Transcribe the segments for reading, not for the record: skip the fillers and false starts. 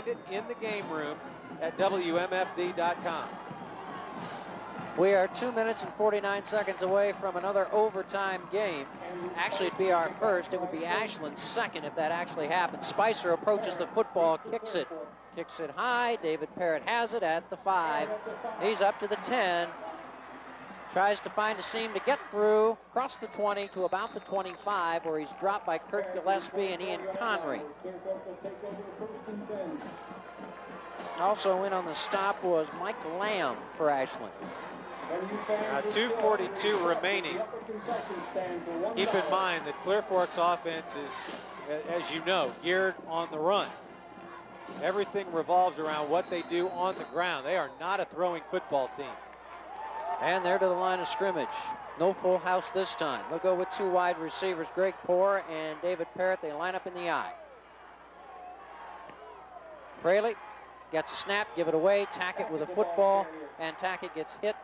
it in the game room at WMFD.com. We are 2 minutes and 49 seconds away from another overtime game. Actually, it'd be our first. It would be Ashland's second if that actually happens. Spicer approaches the football, kicks it high. David Parrott has it at the 5. He's up to the 10. Tries to find a seam to get through, across the 20 to about the 25, where he's dropped by Kurt Gillespie and Ian Connery. Also in on the stop was Mike Lamb for Ashland. 2:42 remaining. Keep in mind that Clearfork's offense is, as you know, geared on the run. Everything revolves around what they do on the ground. They are not a throwing football team. And they're to the line of scrimmage. No full house this time. We'll go with 2 wide receivers, Greg Poore and David Parrott. They line up in the I. Fraley gets a snap, give it away, Tackett with a football, and Tackett gets hit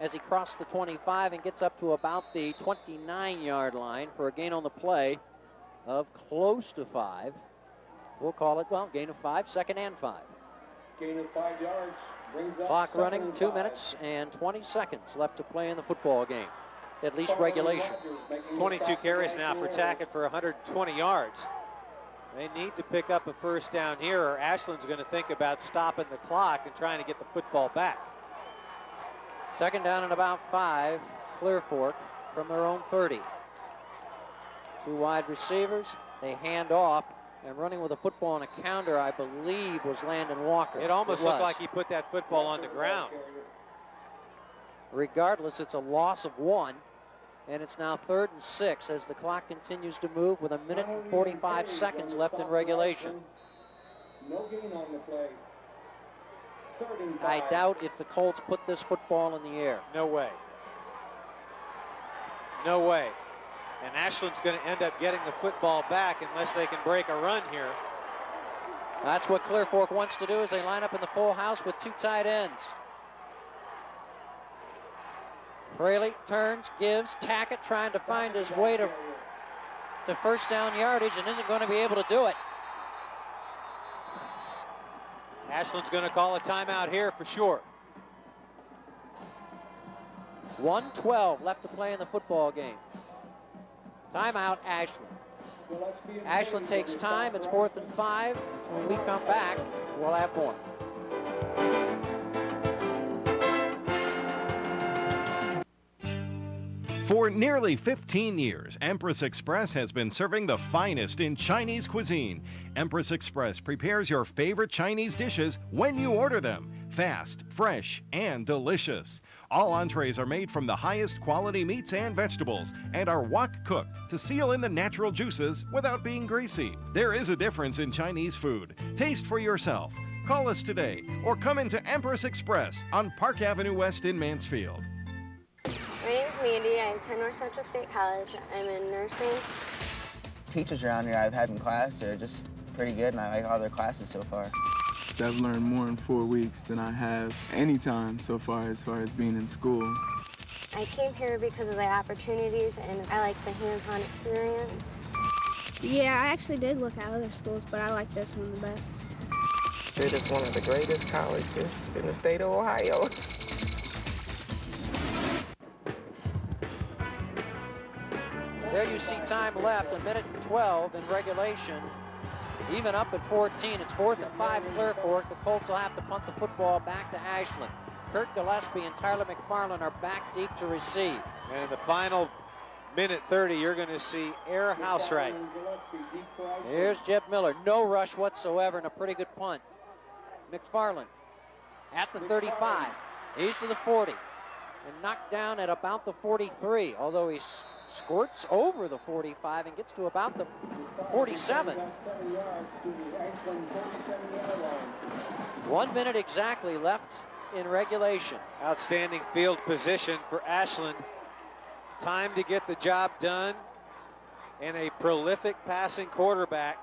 as he crossed the 25 and gets up to about the 29-yard line for a gain on the play of close to 5. We'll call it, well, gain of 5, second and 5. Gain of 5 yards. Clock running, 2 minutes and 20 seconds left to play in the football game, at least regulation. 22 carries now for Tackett for 120 yards. They need to pick up a first down here, or Ashland's going to think about stopping the clock and trying to get the football back. Second down and about 5, Clearfork from their own 30. 2 wide receivers, they hand off, and running with a football on a counter, I believe, was Landon Walker. It almost looked like he put that football on the ground. Regardless, it's a loss of 1, and it's now 3rd and 6 as the clock continues to move with 1 minute and 45 seconds left in regulation. No gain on the play. I doubt if the Colts put this football in the air. No way. No way. And Ashland's going to end up getting the football back unless they can break a run here. That's what Clearfork wants to do, as they line up in the full house with 2 tight ends. Fraley turns, gives, Tackett trying to find his way to first down yardage and isn't going to be able to do it. Ashland's going to call a timeout here for sure. 1:12 left to play in the football game. Timeout, Ashland. Ashland takes time. It's 4th and 5. When we come back, we'll have more. For nearly 15 years, Empress Express has been serving the finest in Chinese cuisine. Empress Express prepares your favorite Chinese dishes when you order them. Fast, fresh, and delicious. All entrees are made from the highest quality meats and vegetables and are wok cooked to seal in the natural juices without being greasy. There is a difference in Chinese food. Taste for yourself. Call us today or come into Empress Express on Park Avenue West in Mansfield. My name's Mandy. I attend North Central State College. I'm in nursing. Teachers around here I've had in class are just pretty good, and I like all their classes so far. I've learned more in 4 weeks than I have any time so far as being in school. I came here because of the opportunities, and I like the hands-on experience. Yeah, I actually did look at other schools, but I like this one the best. It is one of the greatest colleges in the state of Ohio. There you see time left, 1 minute and 12 in regulation. Even up at 14, it's 4th and 5 Clearfork. The Colts will have to punt the football back to Ashland. Kurt Gillespie and Tyler McFarland are back deep to receive. And in the final minute 30, you're going to see Air Houseright. Here's Jeb Miller. No rush whatsoever and a pretty good punt. McFarland at the 35. He's to the 40 and knocked down at about the 43, although he squirts over the 45 and gets to about the 47. 1 minute exactly left in regulation. Outstanding field position for Ashland. Time to get the job done, and a prolific passing quarterback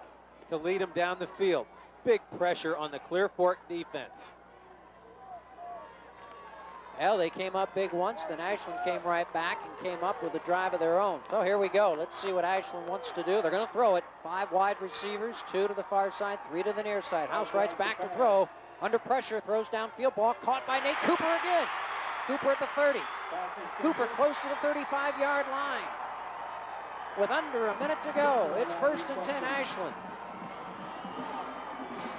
to lead them down the field. Big pressure on the Clearfork defense. Well, they came up big once, then Ashland came right back and came up with a drive of their own. So here we go. Let's see what Ashland wants to do. They're going to throw it. 5 wide receivers, 2 to the far side, 3 to the near side. Housewright's back to throw. Under pressure, throws downfield. Ball caught by Nate Cooper again. Cooper at the 30. Cooper close to the 35-yard line. With under a minute to go, it's 1st and 10 Ashland.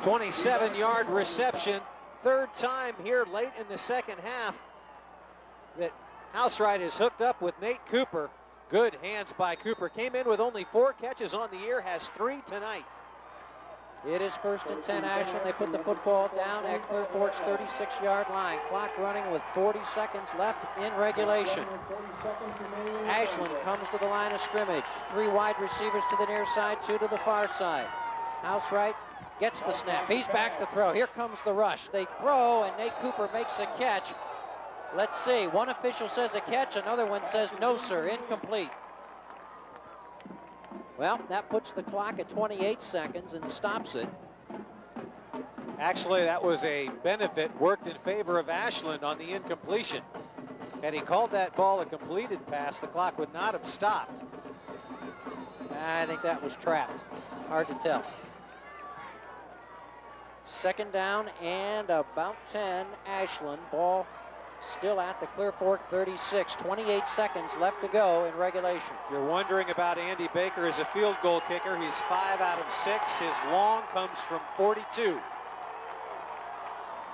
27-yard reception. 3rd time here late in the second half that Housewright is hooked up with Nate Cooper. Good hands by Cooper. Came in with only 4 catches on the year, has 3 tonight. It is 1st and 10 Ashland. They put the football down at Clearfork's 36-yard line. Clock running with 40 seconds left in regulation. Ashland comes to the line of scrimmage. 3 wide receivers to the near side, 2 to the far side. Housewright gets the snap. He's back to throw. Here comes the rush. They throw, and Nate Cooper makes a catch. Let's see. One official says a catch. Another one says no, sir, incomplete. Well, that puts the clock at 28 seconds and stops it. Actually, that was a benefit worked in favor of Ashland on the incompletion. Had he called that ball a completed pass, the clock would not have stopped. I think that was trapped. Hard to tell. 2nd down and about 10, Ashland. Ball still at the Clearfork 36. 28 seconds left to go in regulation. If you're wondering about Andy Baker as a field goal kicker, he's 5 out of 6. His long comes from 42.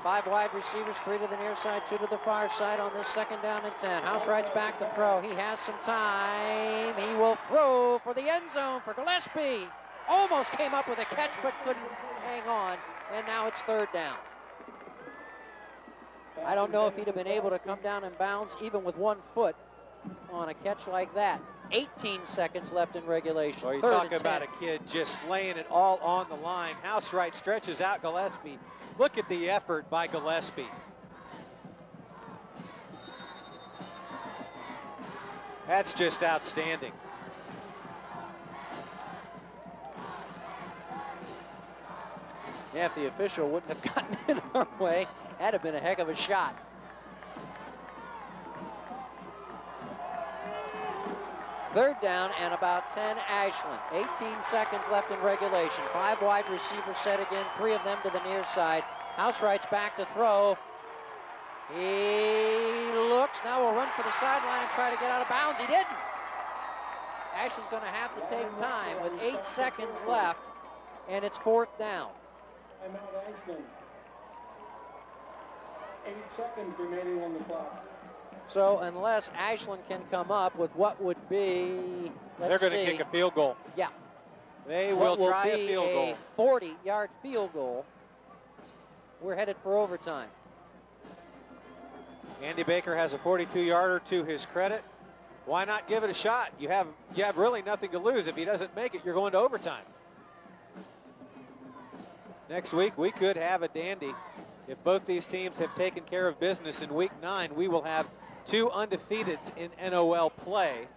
5 wide receivers, 3 to the near side, 2 to the far side on this 2nd down and 10. Housewright's back to throw. He has some time. He will throw for the end zone for Gillespie. Almost came up with a catch but couldn't hang on. And now it's 3rd down. I don't know if he'd have been able to come down in bounds even with 1 foot on a catch like that. 18 seconds left in regulation. Well, you talk about a kid just laying it all on the line. Housewright stretches out Gillespie. Look at the effort by Gillespie. That's just outstanding. Yeah, if the official wouldn't have gotten in our way, that'd have been a heck of a shot. Third down and about 10 Ashland. 18 seconds left in regulation. 5 wide receivers set again, 3 of them to the near side. Housewright's back to throw. He looks, now will run for the sideline and try to get out of bounds. He didn't. Ashland's going to have to take time with 8 seconds left, and it's 4th down. Timeout Ashland. 8 seconds remaining on the clock. So unless Ashland can come up with what would be, they're going to kick a field goal. Yeah. They will try a field goal. 40-yard field goal. We're headed for overtime. Andy Baker has a 42-yarder to his credit. Why not give it a shot? You have really nothing to lose. If he doesn't make it, you're going to overtime. Next week, we could have a dandy. If both these teams have taken care of business in week 9, we will have 2 undefeateds in NOL play.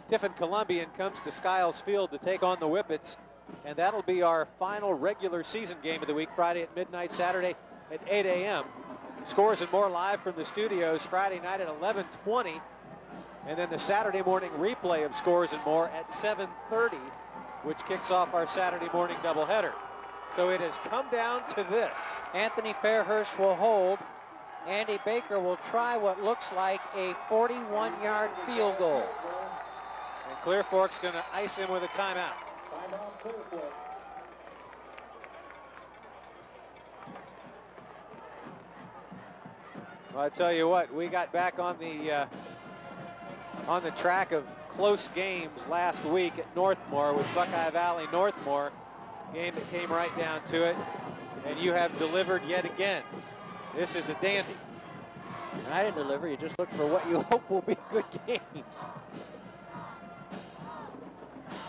Tiffin Columbian comes to Skiles Field to take on the Whippets, and that'll be our final regular season game of the week, Friday at midnight, Saturday at 8 a.m. Scores and More live from the studios Friday night at 11:20, and then the Saturday morning replay of Scores and More at 7:30, which kicks off our Saturday morning doubleheader. So it has come down to this. Anthony Fairhurst will hold. Andy Baker will try what looks like a 41-yard field goal. And Clearfork's going to ice him with a timeout. Timeout Clearfork. Well, I tell you what, we got back on the track of close games last week at Northmore with Buckeye Valley Northmore. Game that came right down to it, and you have delivered yet again. This is a dandy. I didn't deliver. You just look for what you hope will be good games.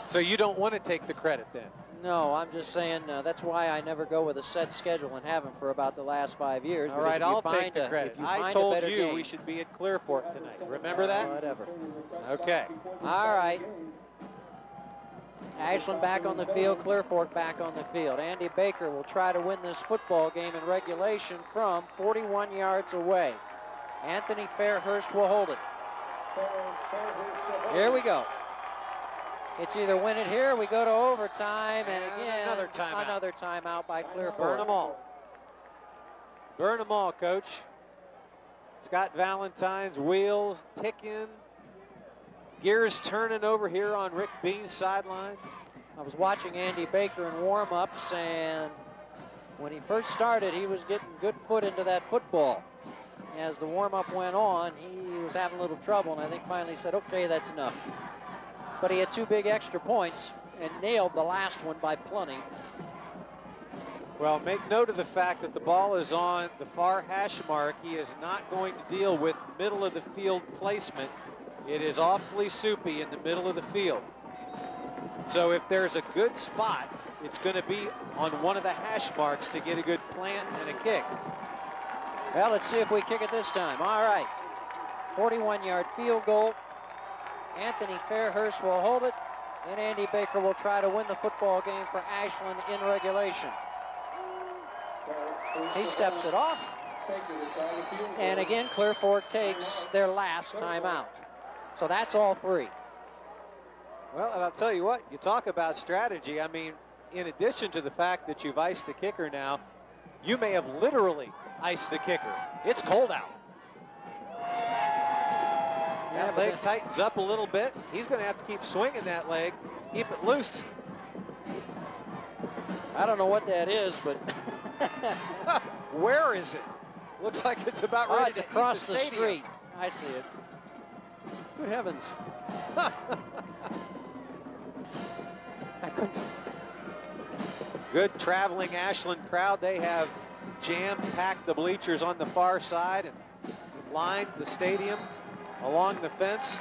So you don't want to take the credit then? No, I'm just saying that's why I never go with a set schedule and haven't for about the last 5 years. All right, I'll take the credit. I told you we should be at Clearfork tonight. Remember that? Whatever. Okay. All right. Ashland back on the field, Clearfork back on the field. Andy Baker will try to win this football game in regulation from 41 yards away. Anthony Fairhurst will hold it. Here we go. It's either win it here, we go to overtime, and again, another timeout by Clearfork. Burn them all. Burn them all, Coach. Scott Valentine's wheels ticking. Gears turning over here on Rick Bean's sideline. I was watching Andy Baker in warm-ups, and when he first started, he was getting good foot into that football. As the warm-up went on, he was having a little trouble, and I think finally said, okay, that's enough. But he had 2 big extra points and nailed the last one by plenty. Well, make note of the fact that the ball is on the far hash mark. He is not going to deal with middle of the field placement. It is awfully soupy in the middle of the field. So if there's a good spot, it's going to be on one of the hash marks to get a good plant and a kick. Well, let's see if we kick it this time. All right. 41-yard field goal. Anthony Fairhurst will hold it, and Andy Baker will try to win the football game for Ashland in regulation. He steps it off. And again, Clearfork takes their last timeout. So that's all 3. Well, and I'll tell you what, you talk about strategy. I mean, in addition to the fact that you've iced the kicker now, you may have literally iced the kicker. It's cold out. That leg tightens up a little bit. He's going to have to keep swinging that leg, keep it loose. I don't know what that is, but where is it? Looks like it's about ready it's to across eat the the stadium. street. I see it. Good heavens. I couldn't. Good traveling Ashland crowd. They have jam-packed the bleachers on the far side and lined the stadium along the fence.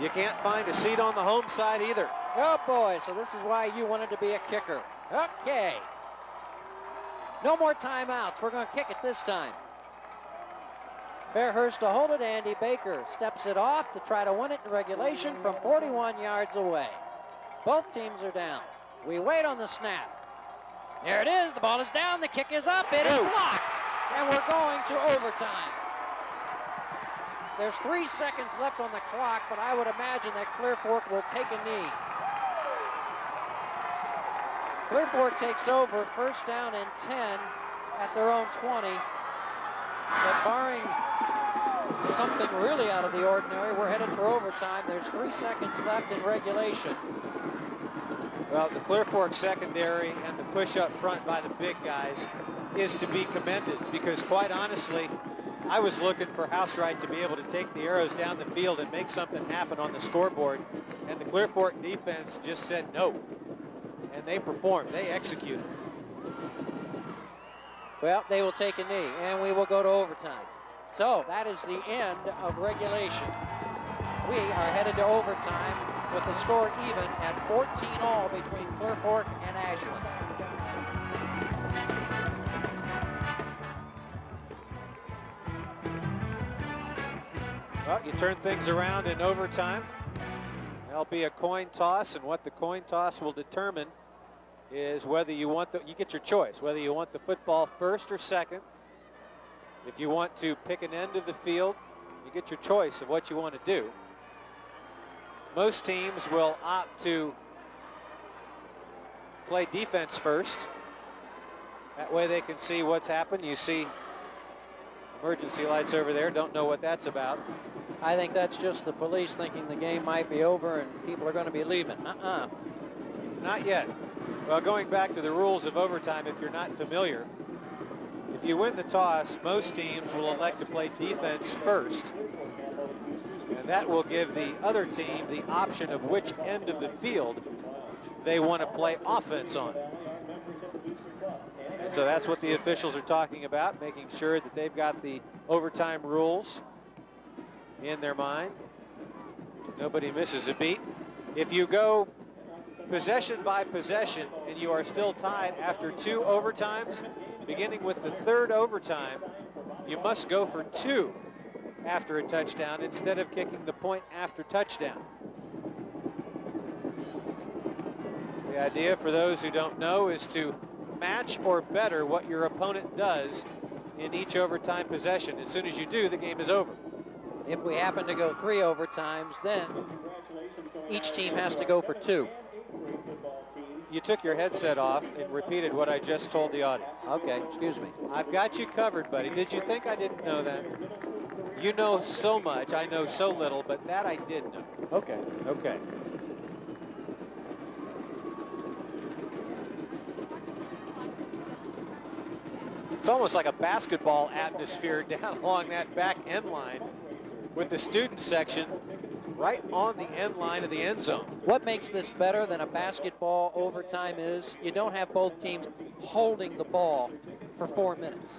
You can't find a seat on the home side either. Oh boy, so this is why you wanted to be a kicker. Okay. No more timeouts. We're going to kick it this time. Fairhurst to hold it. Andy Baker steps it off to try to win it in regulation from 41 yards away. Both teams are down. We wait on the snap. There it is. The ball is down. The kick is up. It is blocked. And we're going to overtime. There's 3 seconds left on the clock, but I would imagine that Clearfork will take a knee. Clearfork takes over, first down and 10 at their own 20. But barring something really out of the ordinary, we're headed for overtime. There's 3 seconds left in regulation. Well, the Clearfork secondary and the push up front by the big guys is to be commended, because quite honestly, I was looking for Housewright to be able to take the arrows down the field and make something happen on the scoreboard, and the Clearfork defense just said no. And they performed. They executed. Well, they will take a knee, and we will go to overtime. So that is the end of regulation. We are headed to overtime with the score even at 14-all between Clearfork and Ashland. Well, you turn things around in overtime. There'll be a coin toss, and what the coin toss will determine is whether you want you get your choice, whether you want the football first or second. If you want to pick an end of the field, you get your choice of what you want to do. Most teams will opt to play defense first. That way they can see what's happened. You see emergency lights over there. Don't know what that's about. I think that's just the police thinking the game might be over and people are going to be leaving. Not yet. Well, going back to the rules of overtime, if you're not familiar, if you win the toss, most teams will elect to play defense first. And that will give the other team the option of which end of the field they want to play offense on. And so that's what the officials are talking about, making sure that they've got the overtime rules in their mind. Nobody misses a beat. If you go possession by possession and you are still tied after 2 overtimes, beginning with the 3rd overtime, you must go for 2 after a touchdown instead of kicking the point after touchdown. The idea, for those who don't know, is to match or better what your opponent does in each overtime possession. As soon as you do, the game is over. If we happen to go 3 overtimes, then each team has to go for 2. You took your headset off and repeated what I just told the audience. Okay, excuse me. I've got you covered, buddy. Did you think I didn't know that? You know so much. I know so little, but that I did know. Okay. Okay. It's almost like a basketball atmosphere down along that back end line with the student section right on the end line of the end zone. What makes this better than a basketball overtime is you don't have both teams holding the ball for 4 minutes.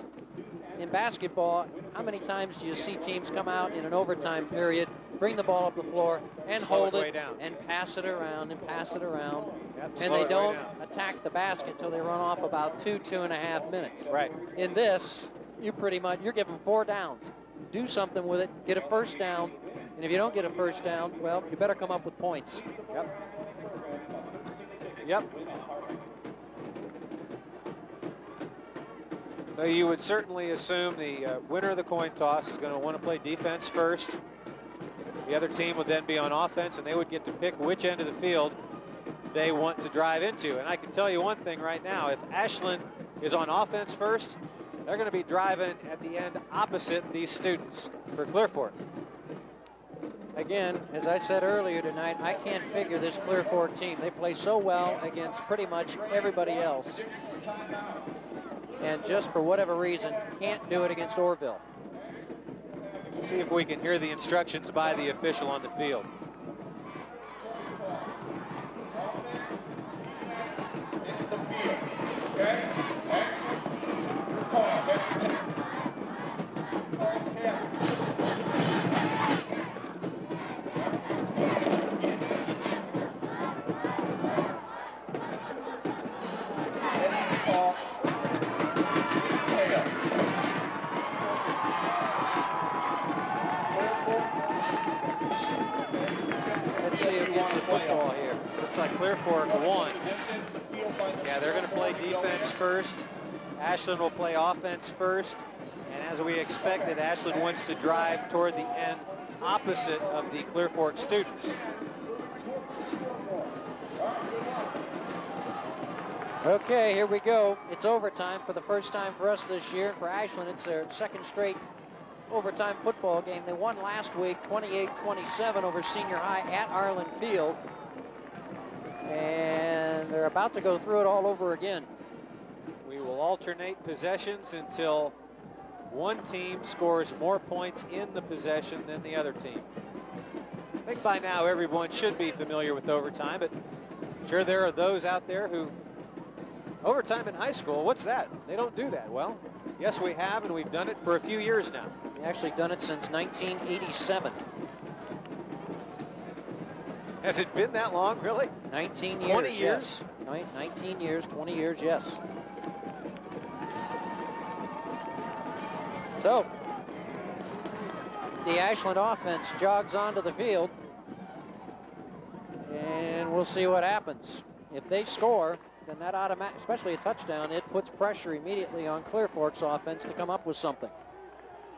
In basketball, how many times do you see teams come out in an overtime period, bring the ball up the floor, and hold it, and pass it around, and pass it around, and they don't attack the basket until they run off about 2.5 minutes. Right. In this, you're given 4 downs. Do something with it, get a first down, and if you don't get a first down, well, you better come up with points. Yep. So you would certainly assume the winner of the coin toss is going to want to play defense first. The other team would then be on offense, and they would get to pick which end of the field they want to drive into. And I can tell you one thing right now, if Ashland is on offense first, they're going to be driving at the end opposite these students for Clearfork. Again, as I said earlier tonight, I can't figure this Clearfork team. They play so well against pretty much everybody else. And just for whatever reason, can't do it against Orville. See if we can hear the instructions by the official on the field. Let's see who gets the football here. Looks like Clearfork won. Yeah, they're going to play defense first. Ashland will play offense first. And as we expected, Ashland wants to drive toward the end opposite of the Clearfork students. Okay, here we go. It's overtime for the first time for us this year. For Ashland, it's their second straight overtime football game. They won last week 28-27 over Senior High at Arlen Field. And they're about to go through it all over again. We will alternate possessions until one team scores more points in the possession than the other team. I think by now everyone should be familiar with overtime, but I'm sure there are those out there who, overtime in high school, what's that? They don't do that. Well, yes, we have, and we've done it for a few years now. We've actually done it since 1987. Has it been that long, really? 19 years. 20 years? Yes. 19 years, 20 years, yes. So, the Ashland offense jogs onto the field, and we'll see what happens. If they score, then that automatic, especially a touchdown, it puts pressure immediately on Clearfork's offense to come up with something.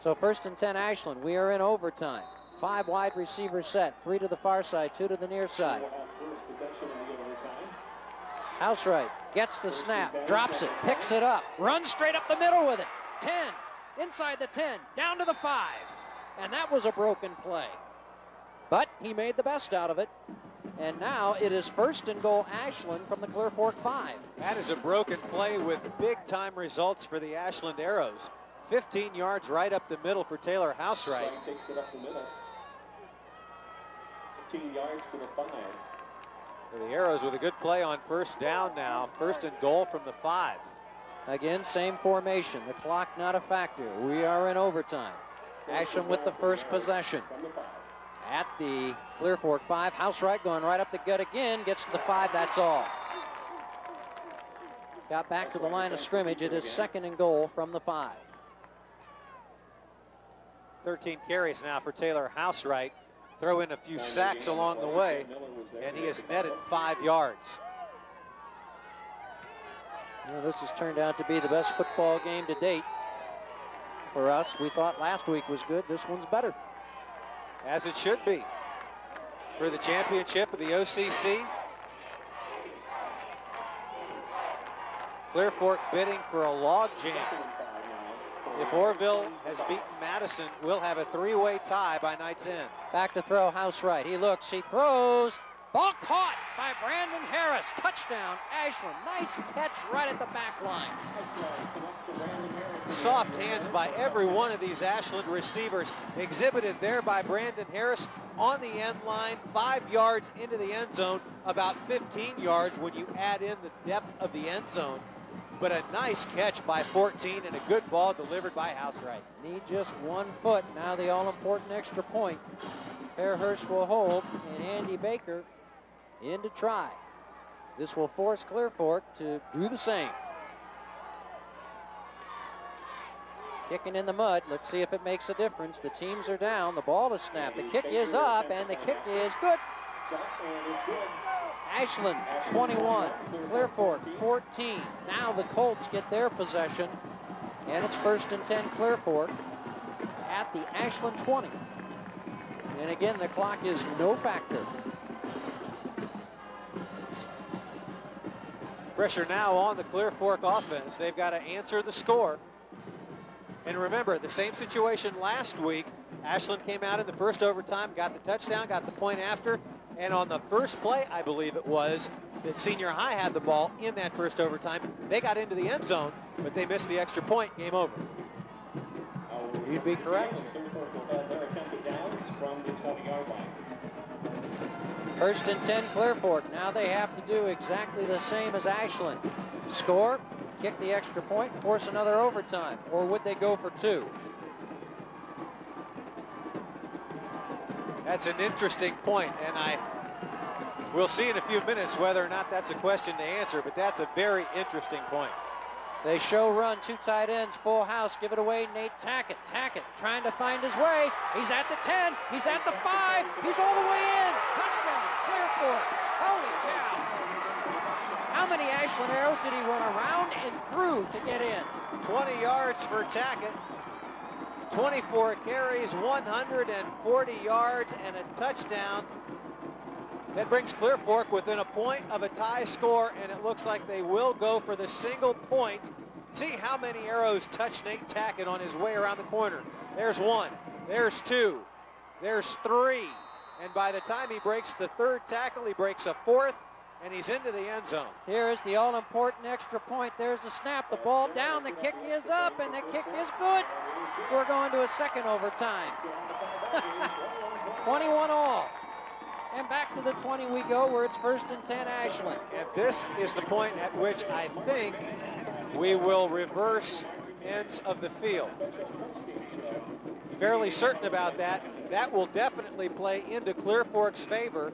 So 1st and 10 Ashland. We are in overtime. 5 wide receivers set, 3 to the far side, 2 to the near side. Housewright gets the snap, drops it, picks it up, runs straight up the middle with it. 10, inside the 10, down to the 5. And that was a broken play. But he made the best out of it. And now it is 1st and goal Ashland from the Clearfork 5. That is a broken play with big-time results for the Ashland Arrows. 15 yards right up the middle for Taylor Housewright. Takes it up the middle. 15 yards to the 5. For the Arrows with a good play on 1st down now. 1st and goal from the 5. Again, same formation. The clock not a factor. We are in overtime. Ashland with the first possession. At the Clearfork 5. Housewright going right up the gut again. Gets to the 5. That's all. Got back to the line of scrimmage. It is 2nd and goal from the 5. 13 carries now for Taylor Housewright. Throw in a few sacks along the way, and he has netted 5 yards. Well, this has turned out to be the best football game to date. for us. We thought last week was good. This one's better. As it should be for the championship of the OCC. Clearfork bidding for a log jam. If Orville has beaten Madison, we'll have a three-way tie by night's end. Back to throw, House right. He looks, he throws. Ball caught by Brandon Harris. Touchdown, Ashland. Nice catch right at the back line. Soft hands by every one of these Ashland receivers, exhibited there by Brandon Harris on the end line, 5 yards into the end zone, about 15 yards when you add in the depth of the end zone. But a nice catch by 14 and a good ball delivered by Housewright. Need just 1 foot. Now the all-important extra point. Fairhurst will hold, and Andy Baker in to try. This will force Clearfork to do the same. Kicking in the mud. Let's see if it makes a difference. The teams are down. The ball is snapped. The kick is up, and the kick is good. Ashland 21, Clearfork 14. Now the Colts get their possession, and it's 1st and 10 Clearfork at the Ashland 20. And again, the clock is no factor. Pressure now on the Clearfork offense. They've got to answer the score. And remember, the same situation last week. Ashland came out in the first overtime, got the touchdown, got the point after. And on the first play, I believe it was, that Senior High had the ball in that first overtime. They got into the end zone, but they missed the extra point. Game over. You'd be correct. 1st and 10 Clearfork. Now they have to do exactly the same as Ashland. Score, kick the extra point, force another overtime. Or would they go for 2? That's an interesting point, and we'll see in a few minutes whether or not that's a question to answer, but that's a very interesting point. They show run, 2 tight ends, full house, give it away, Nate Tackett. Tackett trying to find his way. He's at the 10, he's at the 5, he's all the way in. Touchdown, Clearfork. Holy cow. How many Ashland arrows did he run around and through to get in? 20 yards for Tackett. 24 carries, 140 yards, and a touchdown. That brings Clearfork within a point of a tie score, and it looks like they will go for the single point. See how many arrows touch Nate Tackett on his way around the corner. There's 1, there's 2, there's 3, and by the time he breaks the 3rd tackle, he breaks a 4th, and he's into the end zone. Here is the all-important extra point. There's the snap, the ball down, the kick is up, and the kick is good. We're going to a second overtime. 21 all. And back to the 20 we go, where it's 1st and 10 Ashland. And this is the point at which I think we will reverse ends of the field. Fairly certain about that. That will definitely play into Clearfork's favor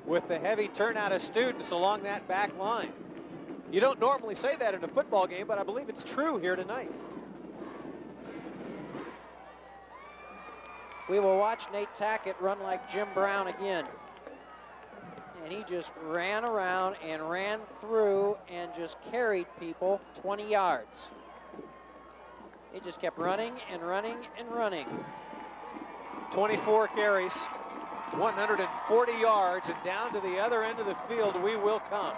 with the heavy turnout of students along that back line. You don't normally say that in a football game, but I believe it's true here tonight. We will watch Nate Tackett run like Jim Brown again. And he just ran around and ran through and just carried people 20 yards. He just kept running and running and running. 24 carries, 140 yards, and down to the other end of the field we will come.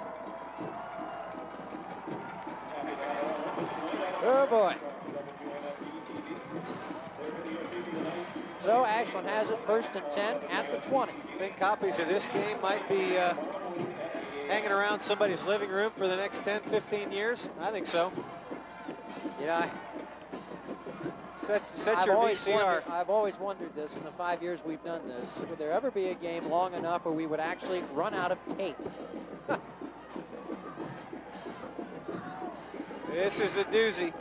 Oh boy. So Ashland has it 1st and 10 at the 20. I think copies of this game might be hanging around somebody's living room for the next 10, 15 years. I think so. Yeah. Set your VCR. I've always wondered this in the 5 years we've done this. Would there ever be a game long enough where we would actually run out of tape? This is a doozy.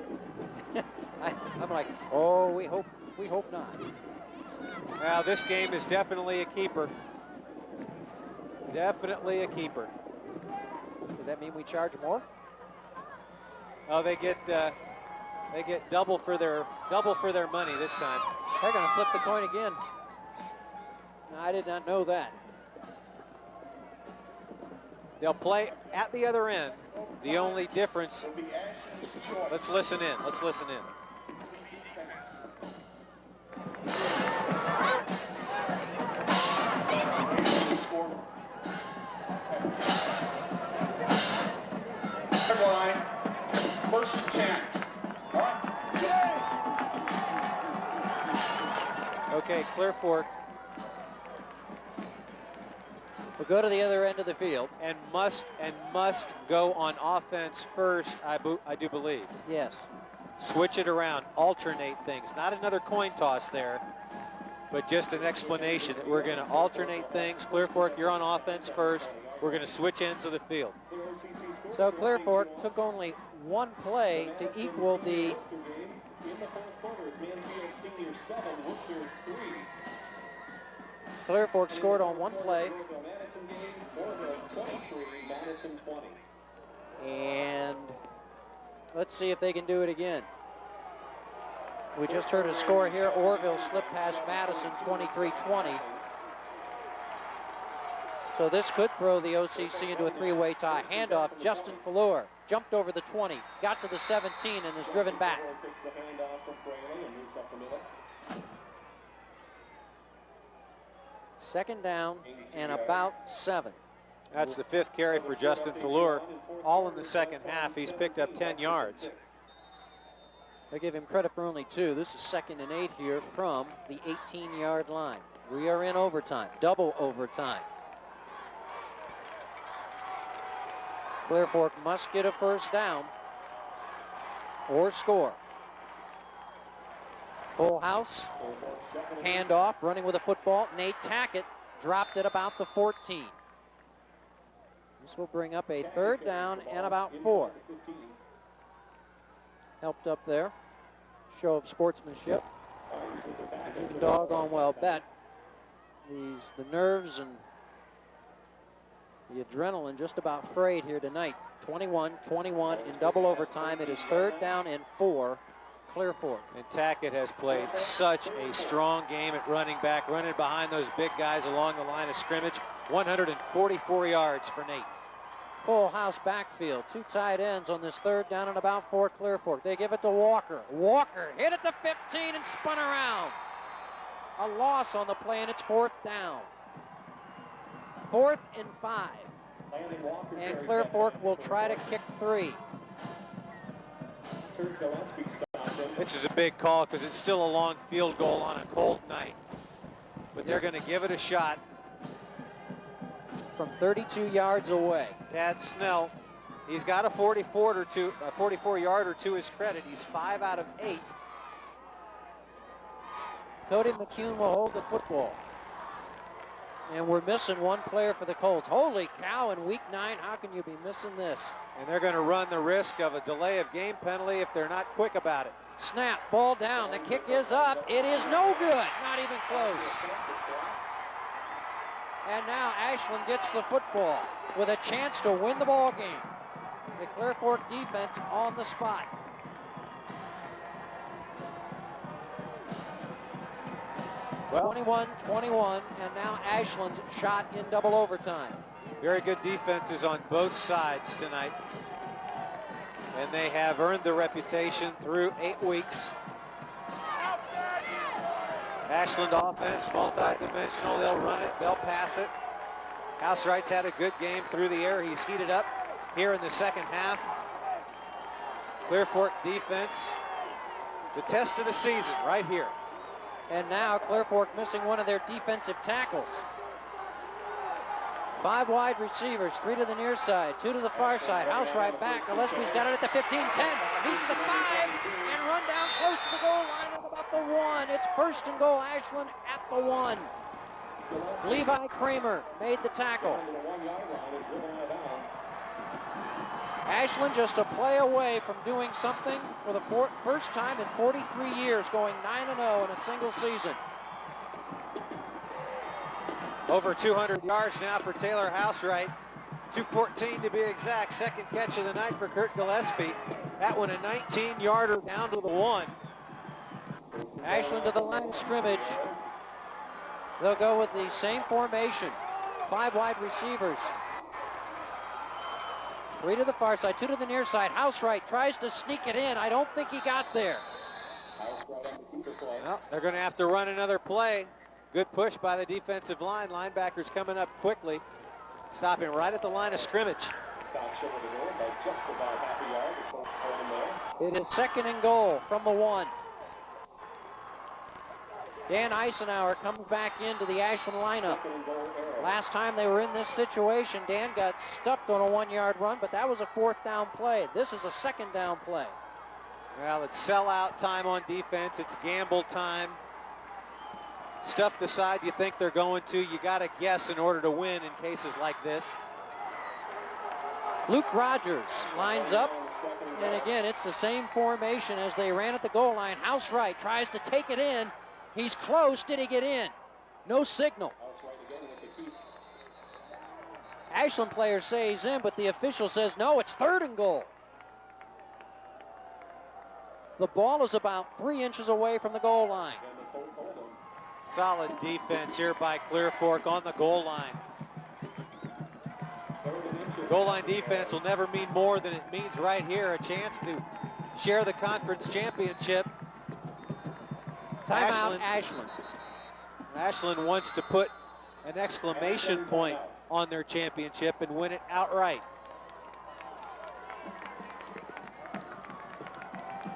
I'm like, oh, we hope not. Now this game is definitely a keeper. Definitely a keeper. Does that mean we charge more? Oh, they get double for their money this time. They're going to flip the coin again. No, I did not know that. They'll play at the other end. The only difference. Let's listen in. Line, first and 10. Okay, Clearfork We'll go to the other end of the field. and must go on offense first, I do believe. Yes. Switch it around, alternate things. Not another coin toss there, but just an explanation that we're going to alternate things. Clearfork, you're on offense first. We're going to switch ends of the field. So Clearfork took only one play to equal the Clearfork scored on one play. And let's see if they can do it again. We just heard a score here. Orville slipped past Madison 23-20. So this could throw the OCC into a three-way tie. Handoff, Justin Fallure jumped over the 20, got to the 17 and is driven back. Second down and about 7. That's the 5th carry for Justin Fallure. All in the second half. He's picked up 10 yards. They give him credit for only 2. This is 2nd and 8 here from the 18-yard line. We are in overtime, double overtime. Clearfork must get a first down or score. Full house, handoff, running with a football. Nate Tackett dropped at about the 14. This will bring up a third down and about 4. Helped up there. Show of sportsmanship. Doggone well bet. The nerves and the adrenaline just about frayed here tonight. 21-21 in double overtime. It is third down and 4. Clearfork. And Tackett has played such a strong game at running back, running behind those big guys along the line of scrimmage. 144 yards for Nate. Full house backfield. 2 tight ends on this third down and about 4 Clearfork. They give it to Walker. Walker hit at the 15 and spun around. A loss on the play, and it's 4th down. 4th and 5. And Clearfork will try to kick 3. This is a big call because it's still a long field goal on a cold night. But they're going to give it a shot. From 32 yards away. Tad Snell, he's got a 44-yarder to his credit. He's 5 out of 8. Cody McCune will hold the football. And we're missing one player for the Colts. Holy cow, in week 9, how can you be missing this? And they're going to run the risk of a delay of game penalty if they're not quick about it. Snap, ball down, the kick is up. It is no good, not even close. And now Ashland gets the football with a chance to win the ball game. The Clearfork defense on the spot. Well, 21-21, and now Ashland's shot in double overtime. Very good defenses on both sides tonight. And they have earned the reputation through 8 weeks. Ashland offense, multi-dimensional. They'll run it, they'll pass it. Housewright's had a good game through the air. He's heated up here in the second half. Clearfork defense, the test of the season right here. And now Clearfork missing one of their defensive tackles. 5 wide receivers, 3 to the near side, 2 to the far side. Housewright back. Gillespie's got it at the 15-10. Loses the 5 and run down close to the goal line at about the 1. It's 1st and goal, Ashland at the 1. Levi Kramer made the tackle. Ashland just a play away from doing something for the first time in 43 years, going 9-0 in a single season. Over 200 yards now for Taylor Housewright. 214 to be exact. Second catch of the night for Kurt Gillespie. That one a 19-yarder down to the 1. Ashland to the line of scrimmage. They'll go with the same formation. 5 wide receivers. 3 to the far side, 2 to the near side. Housewright tries to sneak it in. I don't think he got there. Well, they're going to have to run another play. Good push by the defensive line. Linebackers coming up quickly, stopping right at the line of scrimmage. It is 2nd and goal from the 1. Dan Eisenhower comes back into the Ashland lineup. Last time they were in this situation, Dan got stuffed on a 1-yard run, but that was a 4th down play. This is a 2nd down play. Well, it's sellout time on defense. It's gamble time. Stuff the side you think they're going to. You got to guess in order to win in cases like this. Luke Rogers lines up, and again, it's the same formation as they ran at the goal line. Housewright tries to take it in. He's close. Did he get in? No signal. Ashland players say he's in, but the official says no, it's 3rd and goal. The ball is about 3 inches away from the goal line. Solid defense here by Clearfork on the goal line. Goal line defense will never mean more than it means right here. A chance to share the conference championship. Timeout, Ashland. Ashland wants to put an exclamation point on their championship and win it outright.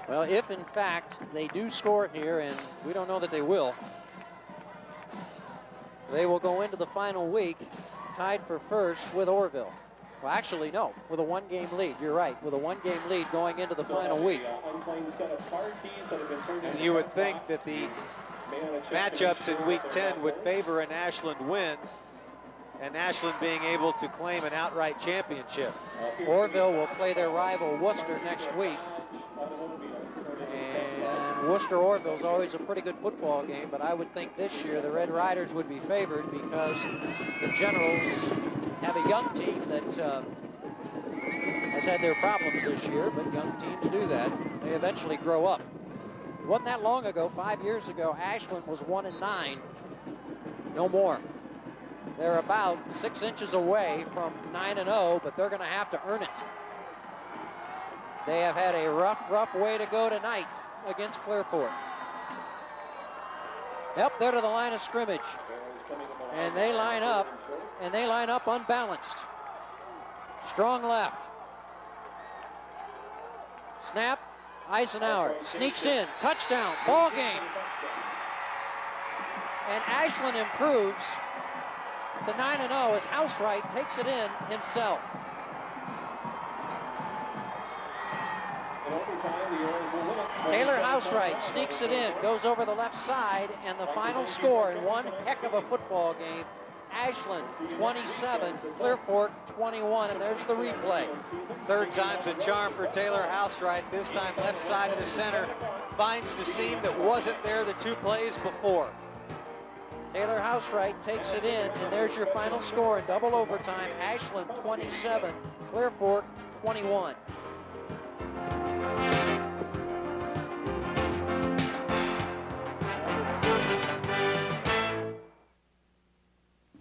Well, if in fact they do score here, and we don't know that they will, they will go into the final week tied for 1st with Orville. Well, actually, no, with a 1-game lead. You're right, with a 1-game lead going into the final week. And you would think that the matchups in week 10 would favor an Ashland win, and Ashland being able to claim an outright championship. Orville will play their rival Worcester next week. And Worcester-Orville is always a pretty good football game, but I would think this year the Red Riders would be favored because the Generals have a young team that has had their problems this year, but young teams do that. They eventually grow up. It wasn't that long ago, 5 years ago, Ashland was 1-9, no more. They're about 6 inches away from 9-0, but they're going to have to earn it. They have had a rough way to go tonight against Clearfork. Yep, they're to the line of scrimmage. And they line up, unbalanced. Strong left. Snap, Eisenhower sneaks in, touchdown, ball game. And Ashland improves to 9-0 as Housewright takes it in himself. Taylor Housewright sneaks it in, goes over the left side, and the final score in one heck of a football game, Ashland 27, Clearfork 21, and there's the replay. Third time's a charm for Taylor Housewright. This time left side of the center, finds the seam that wasn't there the 2 plays before. Taylor Housewright takes it in, and there's your final score in double overtime. Ashland 27, Clearfork 21.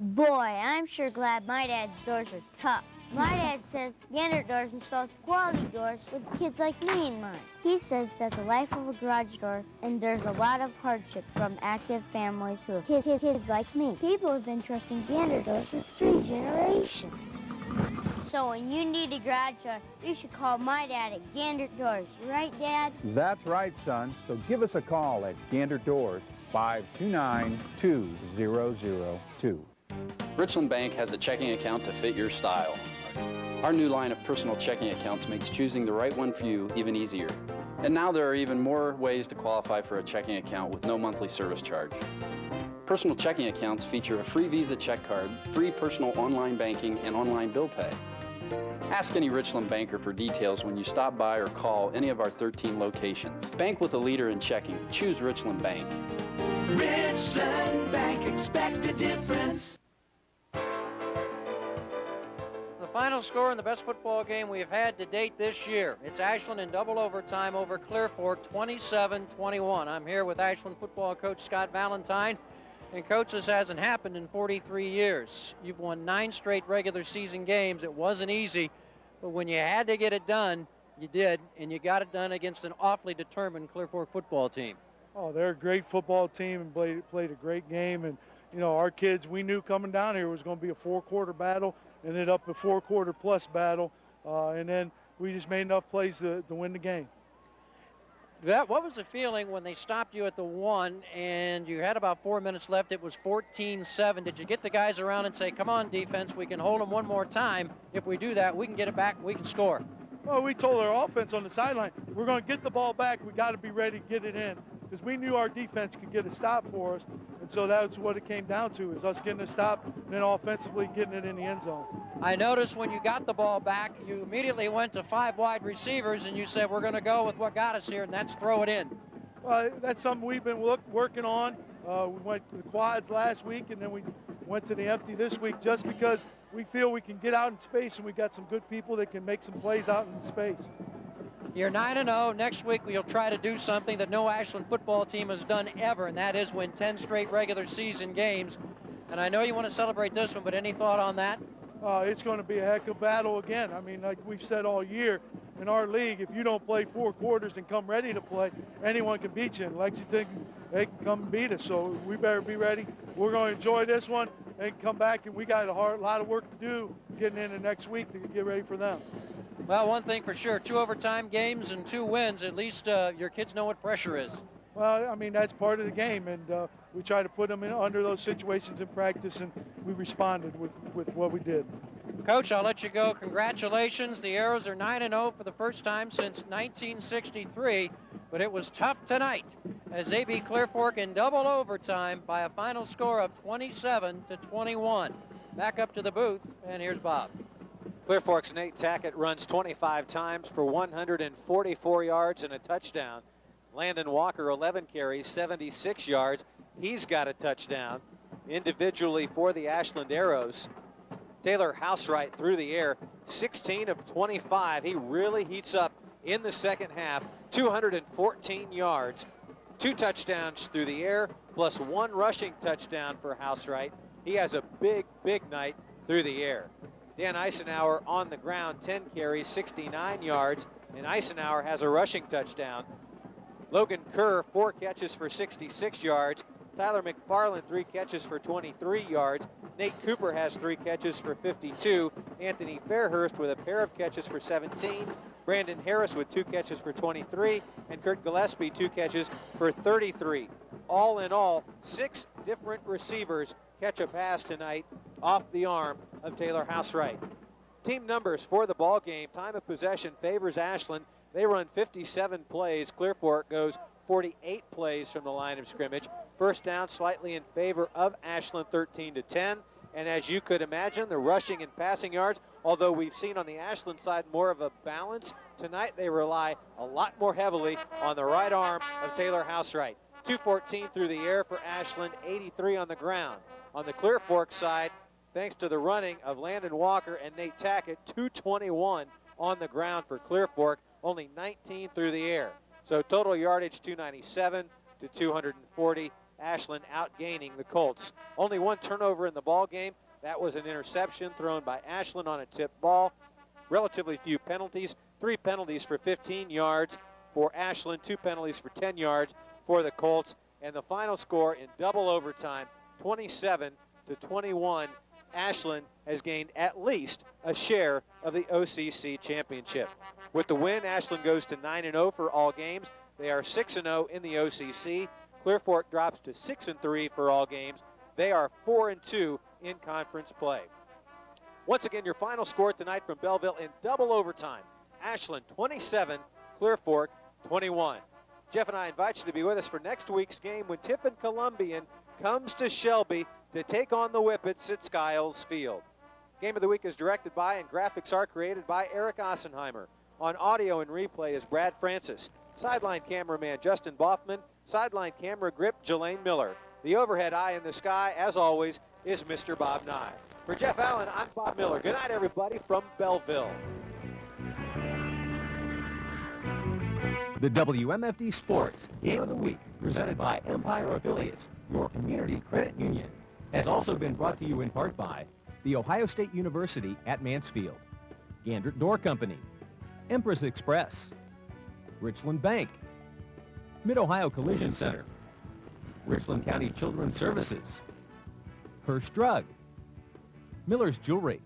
Boy, I'm sure glad my dad's doors are tough. My dad says Gander Doors installs quality doors with kids like me in mind. He says that the life of a garage door endures a lot of hardship from active families who have kids like me. People have been trusting Gander Doors for 3 generations. So when you need a garage door, you should call my dad at Gander Doors. Right, Dad? That's right, son. So give us a call at Gander Doors, 529-2002. Richland Bank has a checking account to fit your style. Our new line of personal checking accounts makes choosing the right one for you even easier. And now there are even more ways to qualify for a checking account with no monthly service charge. Personal checking accounts feature a free Visa check card, free personal online banking, and online bill pay. Ask any Richland banker for details when you stop by or call any of our 13 locations. Bank with a leader in checking. Choose Richland Bank. Richland Bank, expect a difference. The final score in the best football game we have had to date this year. It's Ashland in double overtime over Clearfork, 27-21. I'm here with Ashland football coach Scott Valentine. And coach, this hasn't happened in 43 years. You've won 9 straight regular season games. It wasn't easy, but when you had to get it done, You did, and you got it done against an awfully determined Clearfork football team. Oh, they're a great football team and played a great game. And, you know, our kids, we knew coming down here was going to be a 4-quarter battle, ended up a 4-quarter plus battle. And then we just made enough plays to win the game. What was the feeling when they stopped you at the 1 and you had about 4 minutes left? It was 14-7. Did you get the guys around and say, come on, defense, we can hold them one more time. If we do that, we can get it back and we can score? Well, we told our offense on the sideline, we're going to get the ball back. We got to be ready to get it in because we knew our defense could get a stop for us. And so that's what it came down to, is us getting a stop and then offensively getting it in the end zone. I noticed when you got the ball back, you immediately went to 5 wide receivers and you said, we're going to go with what got us here, and that's throw it in. That's something we've been working on. We went to the quads last week, and then we went to the empty this week just because we feel we can get out in space, and we got some good people that can make some plays out in space. You're 9-0. Next week, we'll try to do something that no Ashland football team has done ever, and that is win 10 straight regular season games. And I know you want to celebrate this one, but any thought on that? It's going to be a heck of a battle again. I mean, like we've said all year, in our league, if you don't play 4 quarters and come ready to play, anyone can beat you. In Lexington, they can come and beat us, so we better be ready. We're going to enjoy this one and come back, and we got a lot of work to do getting into next week to get ready for them. Well, one thing for sure, 2 overtime games and 2 wins. At least your kids know what pressure is. Well, I mean, that's part of the game, and we try to put them under those situations in practice, and we responded with what we did. Coach, I'll let you go. Congratulations. The Arrows are 9-0 for the first time since 1963, but it was tough tonight as they beat Clearfork in double overtime by a final score of 27-21. Back up to the booth, and here's Bob. Clearfork's Nate Tackett runs 25 times for 144 yards and a touchdown. Landon Walker, 11 carries, 76 yards. He's got a touchdown. Individually for the Ashland Arrows, Taylor Housewright through the air, 16 of 25. He really heats up in the second half, 214 yards, 2 touchdowns through the air, plus 1 rushing touchdown for Housewright. He has a big, big night through the air. Dan Eisenhower on the ground, 10 carries, 69 yards, and Eisenhower has a rushing touchdown. Logan Kerr, 4 catches for 66 yards. Tyler McFarland, 3 catches for 23 yards. Nate Cooper has 3 catches for 52. Anthony Fairhurst with a pair of catches for 17. Brandon Harris with 2 catches for 23. And Kurt Gillespie, 2 catches for 33. All in all, 6 different receivers catch a pass tonight off the arm of Taylor Housewright. Team numbers for the ball game. Time of possession favors Ashland. They run 57 plays. Clearfork goes 48 plays from the line of scrimmage. First down slightly in favor of Ashland, 13-10. And as you could imagine, the rushing and passing yards, although we've seen on the Ashland side more of a balance, tonight they rely a lot more heavily on the right arm of Taylor Housewright. 214 through the air for Ashland, 83 on the ground. On the Clearfork side, thanks to the running of Landon Walker and Nate Tackett, 221 on the ground for Clearfork, only 19 through the air. So total yardage 297 to 240. Ashland outgaining the Colts. Only 1 turnover in the ball game. That was an interception thrown by Ashland on a tip ball. Relatively few penalties. 3 penalties for 15 yards for Ashland. 2 penalties for 10 yards for the Colts. And the final score in double overtime, 27-21. Ashland has gained at least a share of the OCC championship. With the win, Ashland goes to 9-0 for all games. They are 6-0 in the OCC. Clearfork drops to 6-3 for all games. They are 4-2 in conference play. Once again, your final score tonight from Belleville in double overtime. Ashland 27, Clearfork 21. Jeff and I invite you to be with us for next week's game when Tiffin Columbian comes to Shelby to take on the Whippets at Skiles Field. Game of the Week is directed by and graphics are created by Eric Ossenheimer. On audio and replay is Brad Francis. Sideline cameraman Justin Boffman. Sideline camera grip Jelaine Miller. The overhead eye in the sky, as always, is Mr. Bob Nye. For Jeff Allen, I'm Bob Miller. Good night, everybody, from Belleville. The WMFD Sports Game of the Week, presented by Empire Affiliates, your community credit union, has also been brought to you in part by The Ohio State University at Mansfield, Gandert Door Company, Empress Express, Richland Bank, Mid-Ohio Collision Center, Richland County Children's Services, Hirsch Drug, Miller's Jewelry,